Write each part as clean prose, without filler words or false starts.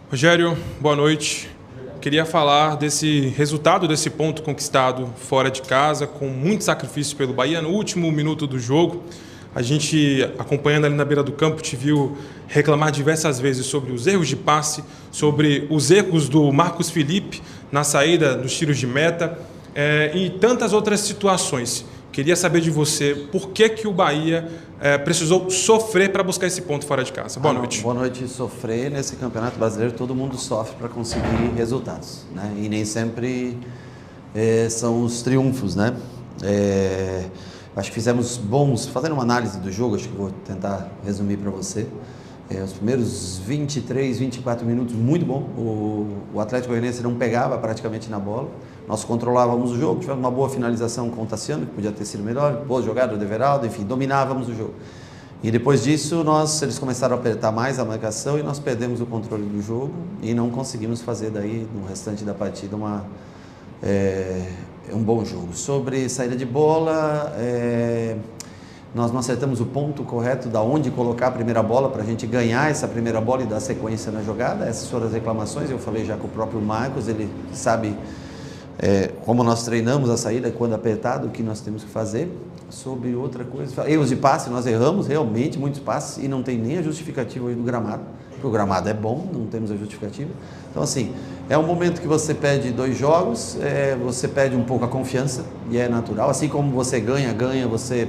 Rogério, boa noite. Queria falar desse resultado, desse ponto conquistado fora de casa, com muito sacrifício pelo Bahia no último minuto do jogo. A gente, acompanhando ali na beira do campo, te viu reclamar diversas vezes sobre os erros de passe, sobre os erros do Marcos Felipe na saída dos tiros de meta e tantas outras situações. Queria saber de você por que o Bahia precisou sofrer para buscar esse ponto fora de casa. Boa noite. Boa noite. Sofrer nesse Campeonato Brasileiro, todo mundo sofre para conseguir resultados, né? E nem sempre são os triunfos, né? Acho que fizemos bons, fazendo uma análise do jogo, acho que vou tentar resumir para você. Os primeiros 23, 24 minutos, muito bom. O Atlético Goianiense não pegava praticamente na bola. Nós controlávamos o jogo, tivemos uma boa finalização com o Tassiano, que podia ter sido melhor, boa jogada do Everaldo, enfim, dominávamos o jogo. E depois disso, eles começaram a apertar mais a marcação e nós perdemos o controle do jogo e não conseguimos fazer daí, no restante da partida, um bom jogo. Sobre saída de bola, nós não acertamos o ponto correto da onde colocar a primeira bola para a gente ganhar essa primeira bola e dar sequência na jogada. Essas foram as reclamações, eu falei já com o próprio Marcos, ele sabe como nós treinamos a saída, quando apertado, o que nós temos que fazer. Sobre outra coisa, erros de passe, nós erramos realmente muitos passes e não tem nem a justificativa hoje do gramado, porque o gramado é bom, não temos a justificativa. Então assim, é um momento que você perde 2 jogos, você perde um pouco a confiança e é natural, assim como você ganha, você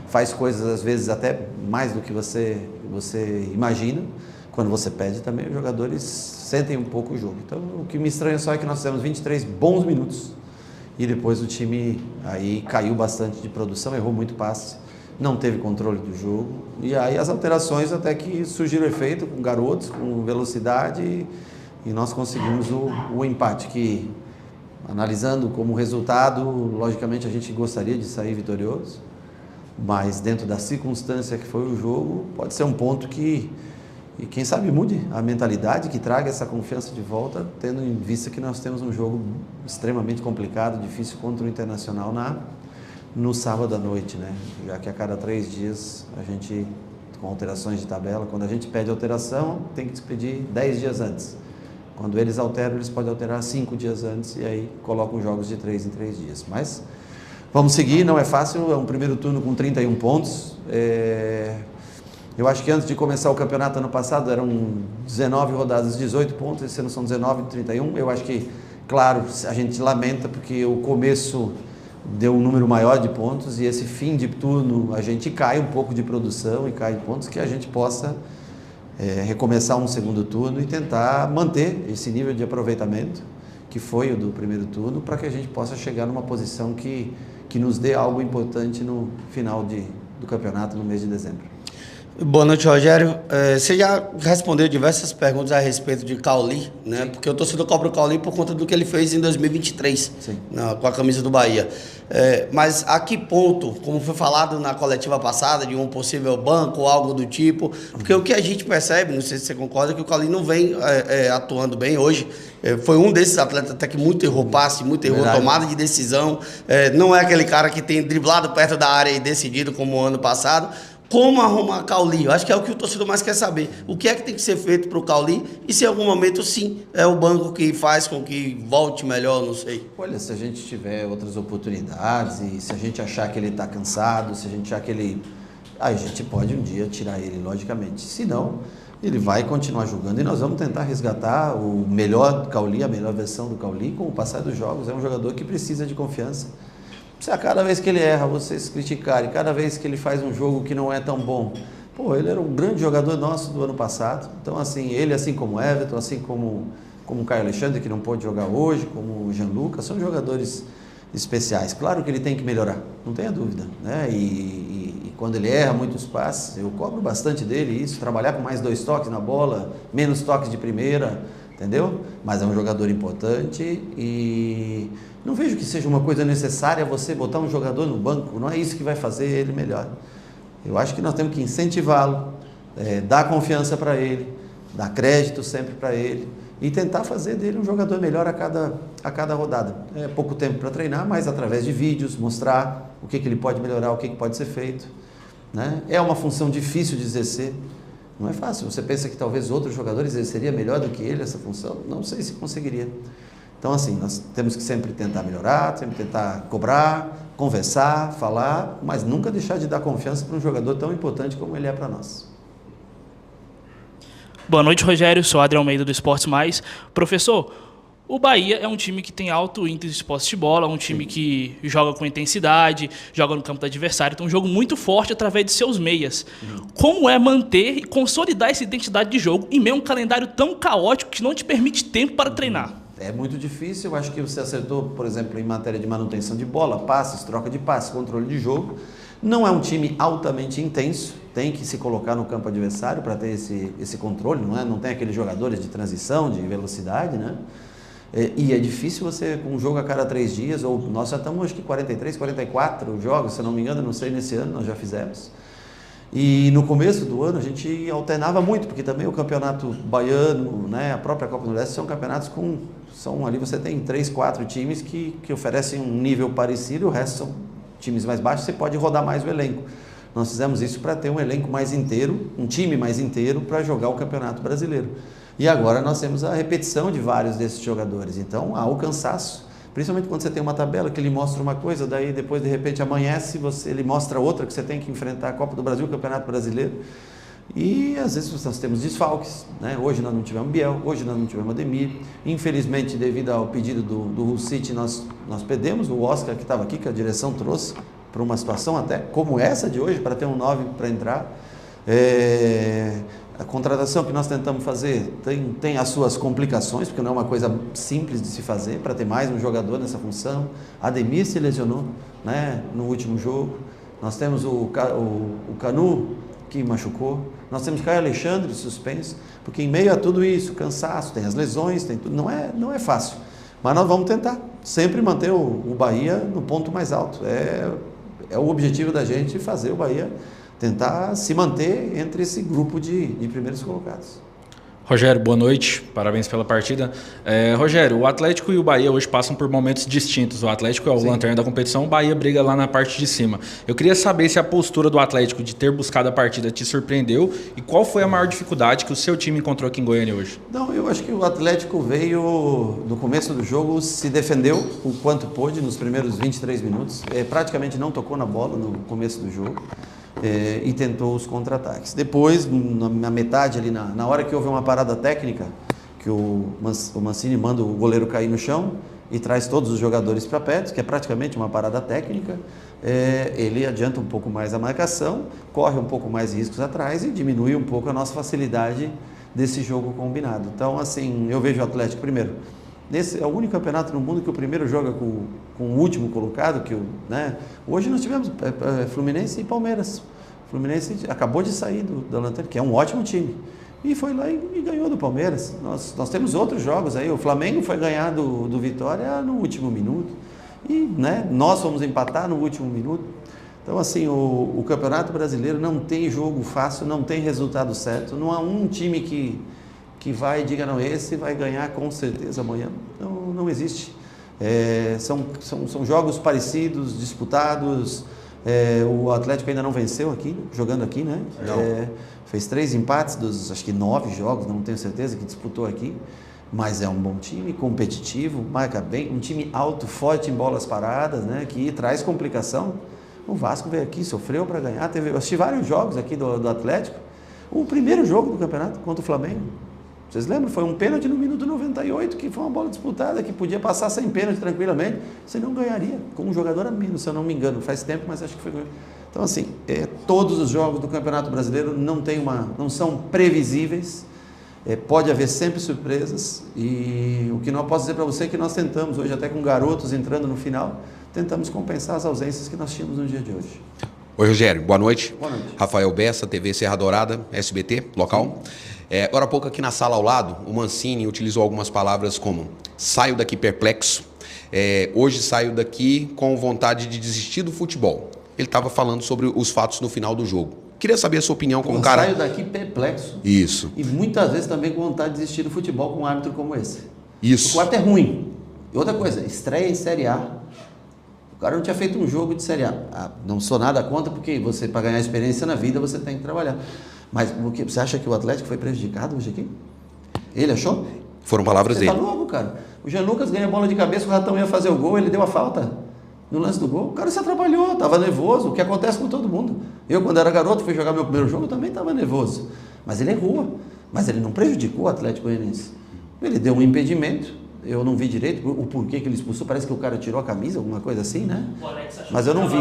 faz coisas às vezes até mais do que você imagina. Quando você perde também, os jogadores sentem um pouco o jogo. Então, o que me estranha só é que nós fizemos 23 bons minutos e depois o time aí caiu bastante de produção, errou muito passe, não teve controle do jogo. E aí as alterações até que surgiram efeito com garotos, com velocidade e nós conseguimos o empate, que analisando como resultado, logicamente a gente gostaria de sair vitorioso, mas dentro da circunstância que foi o jogo, pode ser um ponto que, e quem sabe mude a mentalidade, que traga essa confiança de volta, tendo em vista que nós temos um jogo extremamente complicado, difícil contra o Internacional no sábado à noite, né? Já que a cada 3 dias a gente, com alterações de tabela, quando a gente pede alteração, tem que despedir 10 dias antes. Quando eles alteram, eles podem alterar 5 dias antes e aí colocam jogos de 3 em 3 dias. Mas vamos seguir, não é fácil, é um primeiro turno com 31 pontos. Eu acho que antes de começar o campeonato ano passado eram 19 rodadas, 18 pontos, esse ano são 19 de 31. Eu acho que, claro, a gente lamenta porque o começo deu um número maior de pontos e esse fim de turno a gente cai um pouco de produção e cai de pontos, que a gente possa recomeçar um segundo turno e tentar manter esse nível de aproveitamento que foi o do primeiro turno, para que a gente possa chegar numa posição que nos dê algo importante no final do campeonato no mês de dezembro. Boa noite, Rogério. Você já respondeu diversas perguntas a respeito de Cauli, né? Sim. Porque o torcedor cobra o Cauli por conta do que ele fez em 2023, Sim. Com a camisa do Bahia. Mas a que ponto, como foi falado na coletiva passada, de um possível banco ou algo do tipo, porque o que a gente percebe, não sei se você concorda, que o Cauli não vem atuando bem hoje. Foi um desses atletas até que muito errou passe, muito errou tomada de decisão. Não é aquele cara que tem driblado perto da área e decidido como o ano passado. Como arrumar Cauli? Eu acho que é o que o torcedor mais quer saber. O que é que tem que ser feito para o Cauli? E se em algum momento, sim, é o banco que faz com que volte melhor, não sei. Olha, se a gente tiver outras oportunidades e se a gente achar que ele está cansado, se a gente achar que ele... Aí a gente pode um dia tirar ele, logicamente. Se não, ele vai continuar jogando e nós vamos tentar resgatar o melhor do Cauli, a melhor versão do Cauli com o passar dos jogos. É um jogador que precisa de confiança. Se a cada vez que ele erra, vocês criticarem, cada vez que ele faz um jogo que não é tão bom, ele era um grande jogador nosso do ano passado. Então, assim, ele, assim como o Everton, assim como o Caio Alexandre, que não pôde jogar hoje, como o Jean Lucas, são jogadores especiais. Claro que ele tem que melhorar, não tenha dúvida, né? E quando ele erra muitos passes, eu cobro bastante dele isso, trabalhar com mais 2 toques na bola, menos toques de primeira, entendeu? Mas é um jogador importante e não vejo que seja uma coisa necessária você botar um jogador no banco, não é isso que vai fazer ele melhor. Eu acho que nós temos que incentivá-lo, dar confiança para ele, dar crédito sempre para ele e tentar fazer dele um jogador melhor a cada rodada. É pouco tempo para treinar, mas através de vídeos, mostrar o que ele pode melhorar, o que pode ser feito, né? É uma função difícil de exercer, Não é fácil. Você pensa que talvez outros jogadores seria melhor do que ele essa função? Não sei se conseguiria. Então, assim, nós temos que sempre tentar melhorar, sempre tentar cobrar, conversar, falar, mas nunca deixar de dar confiança para um jogador tão importante como ele é para nós. Boa noite, Rogério. Sou Adriano Almeida do Esportes Mais. Professor, o Bahia é um time que tem alto índice de posse de bola, um time que joga com intensidade, joga no campo do adversário, então um jogo muito forte através de seus meias. Como é manter e consolidar essa identidade de jogo em meio a um calendário tão caótico que não te permite tempo para treinar? É muito difícil, eu acho que você acertou, por exemplo, em matéria de manutenção de bola, passes, troca de passes, controle de jogo. Não é um time altamente intenso, tem que se colocar no campo adversário para ter esse controle, não tem aqueles jogadores de transição, de velocidade, né? E é difícil você, com um jogo a cada 3 dias, ou nós já estamos acho que 43, 44 jogos, se eu não me engano, não sei, nesse ano nós já fizemos. E no começo do ano a gente alternava muito, porque também o campeonato baiano, né, a própria Copa do Leste são campeonatos ali você tem 3, 4 times que oferecem um nível parecido, o resto são times mais baixos, você pode rodar mais o elenco. Nós fizemos isso para ter um elenco mais inteiro, um time mais inteiro para jogar o Campeonato Brasileiro. E agora nós temos a repetição de vários desses jogadores, então há o cansaço. Principalmente quando você tem uma tabela que ele mostra uma coisa, daí depois de repente amanhece, ele mostra outra, que você tem que enfrentar a Copa do Brasil, o Campeonato Brasileiro. E às vezes nós temos desfalques, né? Hoje nós não tivemos Biel, hoje nós não tivemos Ademir. Infelizmente, devido ao pedido do Hull City, nós perdemos o Oscar que estava aqui, que a direção trouxe para uma situação até como essa de hoje, para ter um 9 para entrar. A contratação que nós tentamos fazer tem as suas complicações, porque não é uma coisa simples de se fazer, para ter mais um jogador nessa função. Ademir se lesionou, né, no último jogo. Nós temos o Canu, que machucou. Nós temos Caio Alexandre suspenso, porque em meio a tudo isso, cansaço, tem as lesões, tem tudo, não é fácil. Mas nós vamos tentar sempre manter o Bahia no ponto mais alto. É o objetivo da gente fazer o Bahia tentar se manter entre esse grupo de primeiros colocados. Rogério, boa noite, parabéns pela partida. Rogério, o Atlético e o Bahia hoje passam por momentos distintos. O Atlético é o lanterna da competição, o Bahia briga lá na parte de cima. Eu queria saber se a postura do Atlético de ter buscado a partida te surpreendeu e qual foi a maior dificuldade que o seu time encontrou aqui em Goiânia hoje? Não, eu acho que o Atlético veio, no começo do jogo, se defendeu o quanto pôde nos primeiros 23 minutos. Praticamente não tocou na bola no começo do jogo. E tentou os contra-ataques. Depois, na metade ali, na hora que houve uma parada técnica, que o Mancini manda o goleiro cair no chão e traz todos os jogadores para perto, que é praticamente uma parada técnica, ele adianta um pouco mais a marcação, corre um pouco mais riscos atrás e diminui um pouco a nossa facilidade desse jogo combinado. Então, assim, eu vejo o Atlético primeiro. Esse é o único campeonato no mundo que o primeiro joga com o último colocado. Hoje nós tivemos Fluminense e Palmeiras. O Fluminense acabou de sair da lanterna, que é um ótimo time. E foi lá e ganhou do Palmeiras. Nós temos outros jogos aí. O Flamengo foi ganhar do Vitória no último minuto. E nós fomos empatar no último minuto. Então, assim, o Campeonato Brasileiro não tem jogo fácil, não tem resultado certo. Não há um time que vai e diga, não, esse vai ganhar com certeza amanhã. Não existe. São jogos parecidos, disputados. O Atlético ainda não venceu aqui, jogando aqui, né? Fez 3 empates dos, acho que 9 jogos, não tenho certeza, que disputou aqui. Mas é um bom time, competitivo, marca bem, um time alto, forte em bolas paradas, né? Que traz complicação. O Vasco veio aqui, sofreu para ganhar. Eu assisti vários jogos aqui do Atlético. O primeiro jogo do campeonato contra o Flamengo. Vocês lembram? Foi um pênalti no minuto 98, que foi uma bola disputada, que podia passar sem pênalti tranquilamente. Você não ganharia, com um jogador a menos, se eu não me engano. Faz tempo, mas acho que foi. Então, assim, todos os jogos do Campeonato Brasileiro não são previsíveis. Pode haver sempre surpresas. E o que não posso dizer para você é que nós tentamos, hoje até com garotos entrando no final, tentamos compensar as ausências que nós tínhamos no dia de hoje. Oi, Rogério, boa noite. Boa noite. Rafael Bessa, TV Serra Dourada, SBT, local. Agora há pouco aqui na sala ao lado, o Mancini utilizou algumas palavras como saio daqui perplexo, hoje saio daqui com vontade de desistir do futebol. Ele estava falando sobre os fatos no final do jogo. Queria saber a sua opinião como cara... Saio daqui perplexo. Isso. E muitas vezes também com vontade de desistir do futebol com um árbitro como esse. Isso. O quarto é ruim. E outra coisa, estreia em Série A. O cara não tinha feito um jogo de Série A. Não sou nada contra, porque você, para ganhar experiência na vida, você tem que trabalhar. Mas você acha que o Atlético foi prejudicado hoje aqui? Ele achou? Foram palavras Você dele. tá louco, cara. O Jean Lucas ganha a bola de cabeça, o Ratão ia fazer o gol, ele deu a falta no lance do gol. O cara se atrapalhou, estava nervoso, o que acontece com todo mundo. Eu, quando era garoto, fui jogar meu primeiro jogo, eu também estava nervoso. Mas ele errou. Mas ele não prejudicou o Atlético Goianiense. Ele deu um impedimento, eu não vi direito o porquê que ele expulsou, parece que o cara tirou a camisa, alguma coisa assim, né? Mas eu não vi.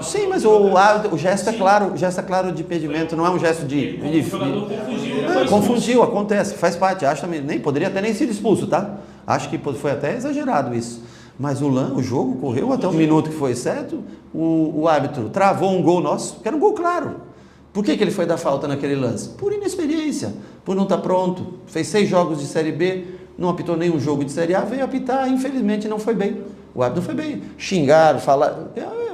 Sim, mas o gesto é claro de impedimento, não é um gesto de... O jogador confundiu. Confundiu, acontece, faz parte, acho também, nem poderia até nem ser expulso, tá? Acho que foi até exagerado isso. Mas o jogo correu até o minuto que foi certo, o árbitro travou um gol nosso, que era um gol claro. Por que ele foi dar falta naquele lance? Por inexperiência, por não estar pronto. Fez 6 jogos de Série B, não apitou nenhum jogo de Série A, veio apitar, infelizmente não foi bem. O árbitro não foi bem. Xingaram, falaram...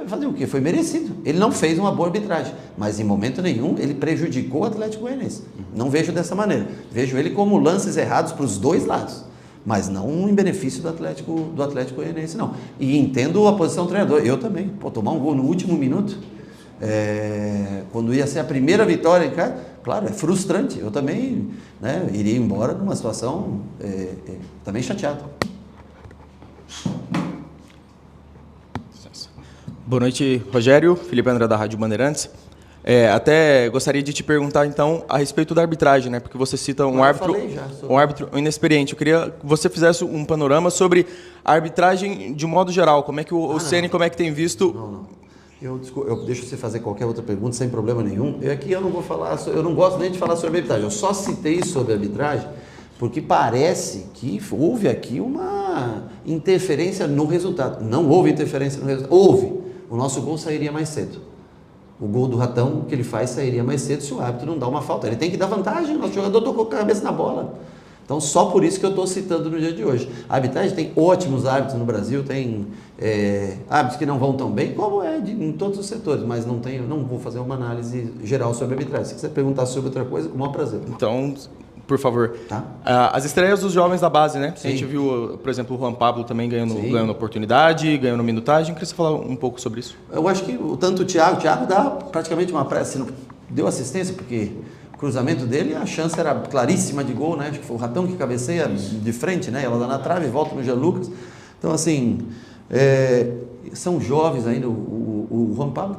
Fazer o quê? Foi merecido. Ele não fez uma boa arbitragem, mas em momento nenhum ele prejudicou o Atlético Goianiense. Não vejo dessa maneira. Vejo ele como lances errados para os dois lados, mas não em benefício do Atlético Goianiense, não. E entendo a posição do treinador. Eu também. Pô, tomar um gol no último minuto, quando ia ser a primeira vitória, cara, claro, é frustrante. Eu também, né, iria embora numa situação também chateado. Boa noite, Rogério. Felipe André, da Rádio Bandeirantes. Até gostaria de te perguntar, então, a respeito da arbitragem, né? Porque você cita um árbitro inexperiente. Eu queria que você fizesse um panorama sobre a arbitragem de modo geral. Como é que o Ceni, como é que tem visto... Não. Eu deixo você fazer qualquer outra pergunta sem problema nenhum. Aqui eu não vou falar, eu não gosto nem de falar sobre arbitragem. Eu só citei sobre arbitragem porque parece que houve aqui uma interferência no resultado. Não houve interferência no resultado. Houve. O nosso gol sairia mais cedo. O gol do Ratão que ele faz sairia mais cedo se o árbitro não dá uma falta. Ele tem que dar vantagem. O nosso jogador tocou com a cabeça na bola. Então, só por isso que eu estou citando no dia de hoje. A arbitragem tem ótimos árbitros no Brasil, tem árbitros que não vão tão bem, como em todos os setores, mas não vou fazer uma análise geral sobre a arbitragem. Se quiser perguntar sobre outra coisa, com o maior prazer. Então, por favor. Tá? As estreias dos jovens da base, né? Sim. A gente viu, por exemplo, o Juan Pablo também ganhando oportunidade, ganhando minutagem. Queria você falar um pouco sobre isso. Eu acho que tanto o Thiago dá praticamente uma pressa, deu assistência, porque o cruzamento dele, a chance era claríssima de gol, né? Acho que foi o Ratão que cabeceia de frente, né? Ela dá na trave e volta no Jean Lucas. Então, assim, são jovens ainda. O Juan Pablo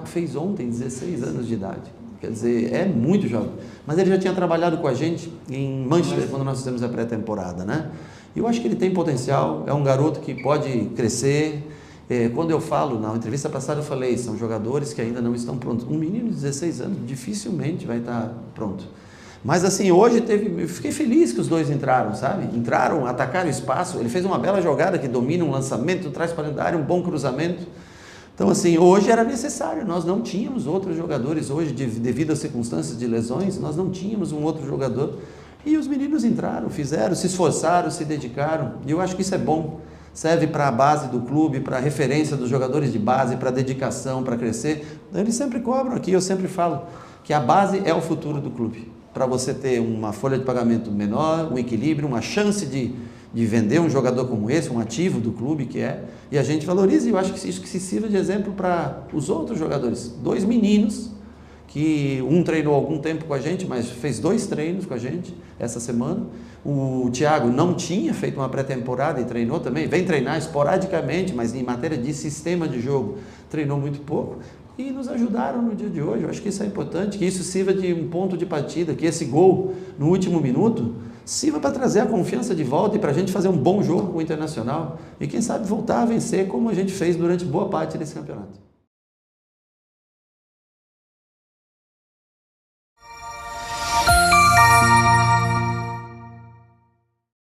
fez ontem 16 anos de idade. Quer dizer, é muito jovem. Mas ele já tinha trabalhado com a gente em Manchester, quando nós fizemos a pré-temporada, né? E eu acho que ele tem potencial, é um garoto que pode crescer. Quando eu falo, na entrevista passada eu falei, são jogadores que ainda não estão prontos. Um menino de 16 anos dificilmente vai estar pronto. Mas assim, hoje eu fiquei feliz que os dois entraram, sabe? Entraram, atacaram o espaço, ele fez uma bela jogada que domina um lançamento, traz para dentro da área um bom cruzamento. Então assim, hoje era necessário, nós não tínhamos outros jogadores hoje, devido às circunstâncias de lesões, nós não tínhamos um outro jogador. E os meninos entraram, fizeram, se esforçaram, se dedicaram. E eu acho que isso é bom. Serve para a base do clube, para a referência dos jogadores de base, para a dedicação, para crescer. Eles sempre cobram aqui, eu sempre falo que a base é o futuro do clube. Para você ter uma folha de pagamento menor, um equilíbrio, uma chance de vender um jogador como esse, um ativo do clube que é, e a gente valoriza, e eu acho que isso que se sirva de exemplo para os outros jogadores. 2 meninos, que um treinou algum tempo com a gente, mas fez 2 treinos com a gente essa semana. O Thiago não tinha feito uma pré-temporada e treinou também, vem treinar esporadicamente, mas em matéria de sistema de jogo, treinou muito pouco. E nos ajudaram no dia de hoje. Eu acho que isso é importante, que isso sirva de um ponto de partida, que esse gol no último minuto sirva para trazer a confiança de volta e para a gente fazer um bom jogo com o Internacional e quem sabe voltar a vencer como a gente fez durante boa parte desse campeonato.